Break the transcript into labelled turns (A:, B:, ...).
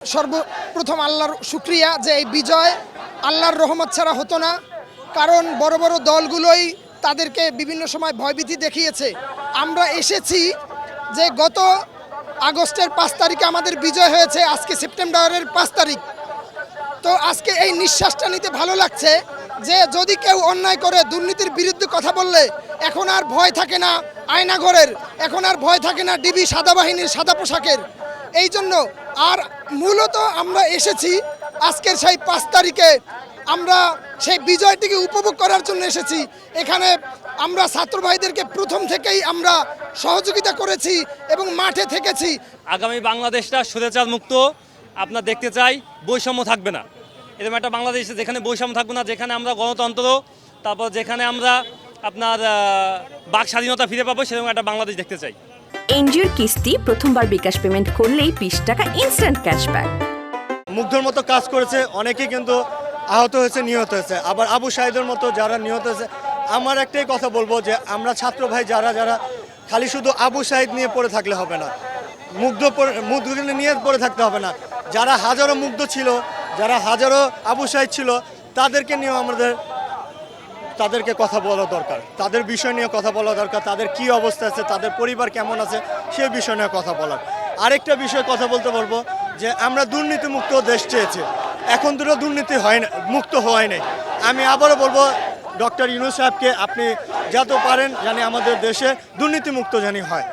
A: সর্বপ্রথম আল্লাহর শুকরিয়া যে এই বিজয় আল্লাহর রহমত ছাড়া হতো না। কারণ বড় বড় দলগুলোই তাদেরকে বিভিন্ন সময় ভয়ভীতি দেখিয়েছে। আমরা এসেছি যে গত আগস্টের 5 তারিখে আমাদের বিজয় হয়েছে, আজকে সেপ্টেম্বরের 5 তারিখ। তো আজকে এই নিঃশ্বাসটা নিতে ভালো লাগছে যে যদি কেউ অন্যায় করে, দুর্নীতির বিরুদ্ধে কথা বললে এখন আর ভয় থাকে না আয়নাঘরের, এখন আর ভয় থাকে না ডিবি সাদা বাহিনীর সাদা পোশাকের। এই জন্য আর মূলত আমরা এসেছি আজকের সেই 5 তারিখে, আমরা সেই বিজয়টিকে উপভোগ করার জন্য এসেছি। এখানে আমরা ছাত্র ভাইদেরকে প্রথম থেকেই আমরা সহযোগিতা করেছি এবং মাঠে থেকেছি।
B: আগামী বাংলাদেশটা স্বৈরাচার মুক্ত আপনার দেখতে চাই, বৈষম্য থাকবে না। এরকম একটা বাংলাদেশ যেখানে বৈষম্য থাকবে না, যেখানে আমরা গণতন্ত্র, তারপর যেখানে আমরা আপনার বাক স্বাধীনতা ফিরে পাবো, সেরকম একটা বাংলাদেশ দেখতে চাই।
C: এনজিওর কিস্তি প্রথমবার বিকাশ পেমেন্ট করলেই 20 টাকা ইনস্ট্যান্ট ক্যাশব্যাক।
D: মুগ্ধর মতো কাজ করেছে, অনেকেই কিন্তু আহত হয়েছে, নিহত হয়েছে। আবার আবু সাইদের মতো যারা নিহত হয়েছে, আমার একটাই কথা বলবো যে আমরা ছাত্র ভাই যারা যারা খালি শুধু আবু সাইদ নিয়ে পড়ে থাকলে হবে না, মুগ্ধকে নিয়ে পড়ে থাকতে হবে না। যারা হাজারো মুগ্ধ ছিল, যারা হাজারো আবু সাইদ ছিল, তাদেরকে নিয়েও তাদেরকে কথা বলা দরকার, তাদের বিষয় নিয়ে কথা বলা দরকার, তাদের কি অবস্থা আছে, তাদের পরিবার কেমন আছে, সেই বিষয় নিয়ে কথা বলার। আরেকটা বিষয়ে কথা বলতে বলবো যে আমরা দুর্নীতিমুক্ত দেশ চেয়েছি, এখন দুটো দুর্নীতি হয় না, মুক্ত হওয়াই নাই। আমি আবারও বলবো ডক্টর ইউনূস সাহেবকে, আপনি যত পারেন জানি আমাদের দেশে দুর্নীতিমুক্ত জানি হয়।